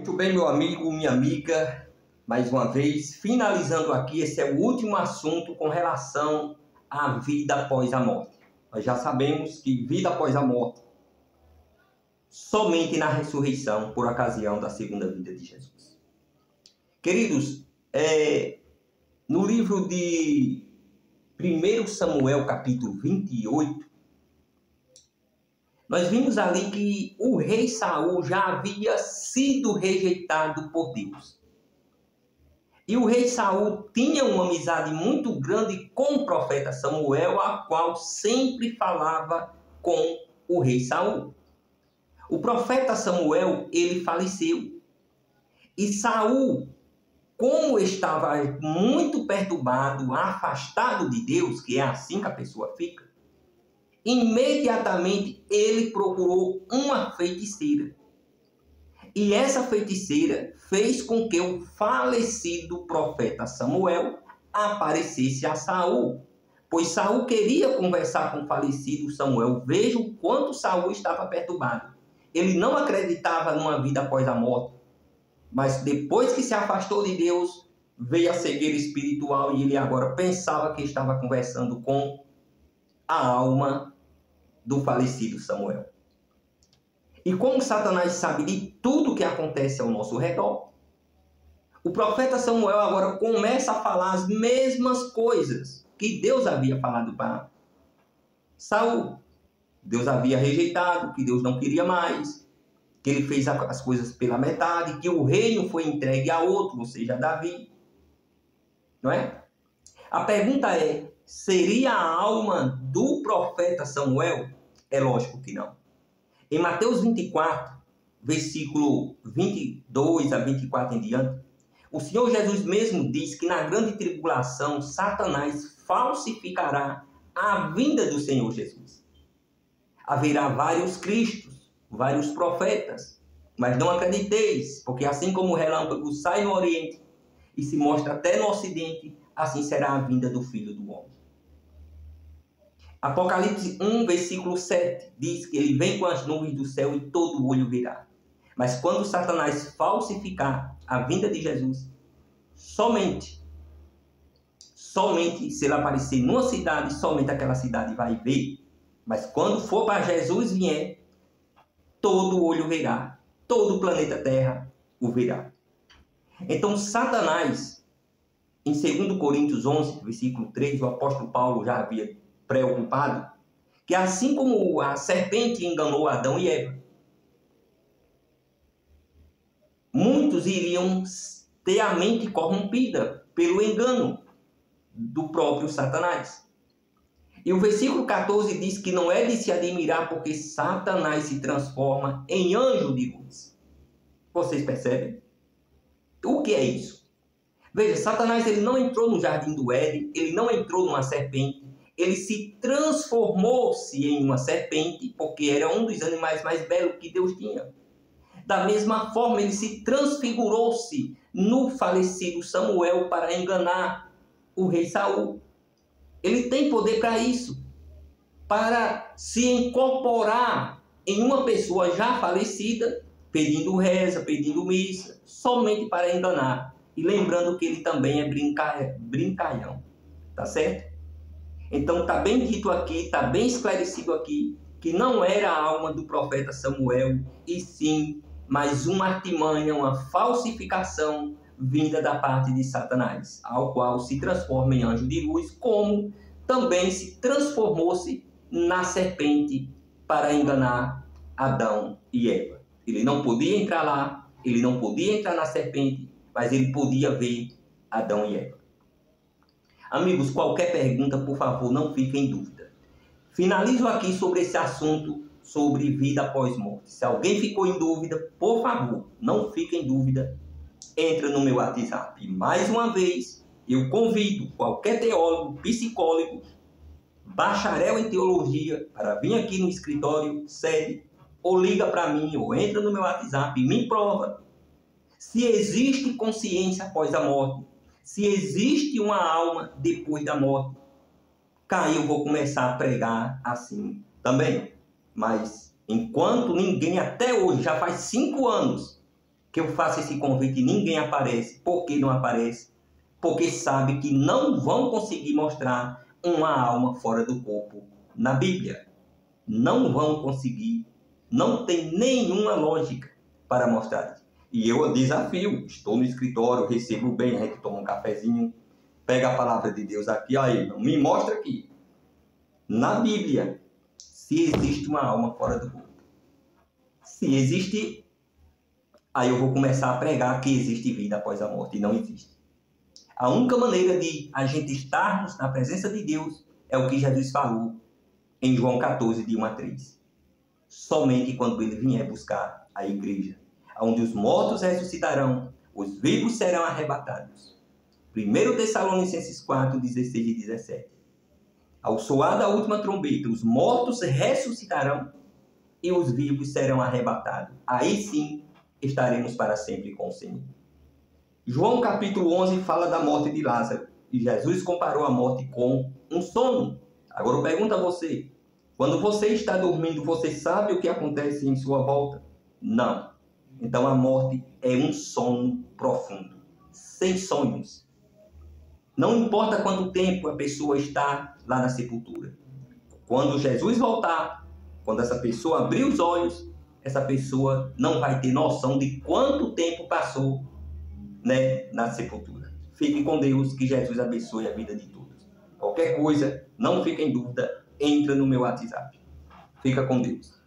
Muito bem, meu amigo, minha amiga, mais uma vez, finalizando aqui, esse é o último assunto com relação à vida após a morte. Nós já sabemos que vida após a morte, somente na ressurreição, por ocasião da segunda vinda de Jesus. Queridos, no livro de 1 Samuel, capítulo 28, nós vimos ali que o rei Saul já havia sido rejeitado por Deus. E o rei Saul tinha uma amizade muito grande com o profeta Samuel, a qual sempre falava com o rei Saul. O profeta Samuel, ele faleceu. E Saul, como estava muito perturbado, afastado de Deus, que é assim que a pessoa fica, imediatamente ele procurou uma feiticeira. E essa feiticeira fez com que o falecido profeta Samuel aparecesse a Saul. Pois Saul queria conversar com o falecido Samuel. Veja o quanto Saul estava perturbado. Ele não acreditava numa vida após a morte. Mas depois que se afastou de Deus, veio a cegueira espiritual e ele agora pensava que estava conversando com a alma do falecido Samuel. E como Satanás sabe de tudo que acontece ao nosso redor, o profeta Samuel agora começa a falar as mesmas coisas que Deus havia falado para Saul. Deus havia rejeitado, que Deus não queria mais, que ele fez as coisas pela metade, que o reino foi entregue a outro, ou seja, a Davi. Não é? A pergunta é, seria a alma do profeta Samuel? É lógico que não. Em Mateus 24, versículo 22 a 24 em diante, o Senhor Jesus mesmo diz que na grande tribulação, Satanás falsificará a vinda do Senhor Jesus. Haverá vários cristos, vários profetas, mas não acrediteis, porque assim como o relâmpago sai no oriente e se mostra até no ocidente, assim será a vinda do Filho do Homem. Apocalipse 1, versículo 7, diz que ele vem com as nuvens do céu e todo olho verá. Mas quando Satanás falsificar a vinda de Jesus, somente se ele aparecer numa cidade, somente aquela cidade vai ver. Mas quando for para Jesus vier, todo olho verá, todo o planeta Terra o verá. Então Satanás, em 2 Coríntios 11, versículo 3, o apóstolo Paulo já havia preocupado, que assim como a serpente enganou Adão e Eva, muitos iriam ter a mente corrompida pelo engano do próprio Satanás. E o versículo 14 diz que não é de se admirar porque Satanás se transforma em anjo de luz. Vocês percebem? O que é isso? Veja, Satanás ele não entrou no jardim do Éden, ele não entrou numa serpente, ele se transformou-se em uma serpente, porque era um dos animais mais belos que Deus tinha. Da mesma forma, ele se transfigurou-se no falecido Samuel para enganar o rei Saul. Ele tem poder para isso, para se incorporar em uma pessoa já falecida, pedindo reza, pedindo missa, somente para enganar. E lembrando que ele também é brincalhão, tá certo? Então está bem dito aqui, está bem esclarecido aqui, que não era a alma do profeta Samuel, e sim mais uma artimanha, uma falsificação vinda da parte de Satanás, ao qual se transforma em anjo de luz, como também se transformou-se na serpente para enganar Adão e Eva. Ele não podia entrar lá, ele não podia entrar na serpente, mas ele podia ver Adão e Eva. Amigos, qualquer pergunta, por favor, não fiquem em dúvida. Finalizo aqui sobre esse assunto, sobre vida após morte. Se alguém ficou em dúvida, por favor, não fique em dúvida. Entra no meu WhatsApp. Mais uma vez, eu convido qualquer teólogo, psicólogo, bacharel em teologia, para vir aqui no escritório, sede, ou liga para mim, ou entra no meu WhatsApp e me prova se existe consciência após a morte. Se existe uma alma depois da morte, aí eu vou começar a pregar assim também. Mas enquanto ninguém, até hoje, já faz 5 anos que eu faço esse convite e ninguém aparece. Por que não aparece? Porque sabe que não vão conseguir mostrar uma alma fora do corpo na Bíblia. Não vão conseguir. Não tem nenhuma lógica para mostrar isso. E eu desafio. Estou no escritório, recebo bem, a gente toma um cafezinho, pega a palavra de Deus aqui, aí, me mostra aqui. Na Bíblia, se existe uma alma fora do corpo. Se existe, aí eu vou começar a pregar que existe vida após a morte, e não existe. A única maneira de a gente estarmos na presença de Deus é o que Jesus falou em João 14, de 1 a 3. Somente quando ele vier buscar a igreja, onde os mortos ressuscitarão, os vivos serão arrebatados. 1 Tessalonicenses 4, 16 e 17. Ao soar da última trombeta, os mortos ressuscitarão e os vivos serão arrebatados. Aí sim estaremos para sempre com o Senhor. João capítulo 11 fala da morte de Lázaro. E Jesus comparou a morte com um sono. Agora eu pergunto a você. Quando você está dormindo, você sabe o que acontece em sua volta? Não. Então a morte é um sono profundo. Sem sonhos. Não importa quanto tempo a pessoa está lá na sepultura. Quando Jesus voltar, quando essa pessoa abrir os olhos, essa pessoa não vai ter noção de quanto tempo passou, né, na sepultura. Fique com Deus, que Jesus abençoe a vida de todos. Qualquer coisa, não fique em dúvida, entra no meu WhatsApp. Fica com Deus.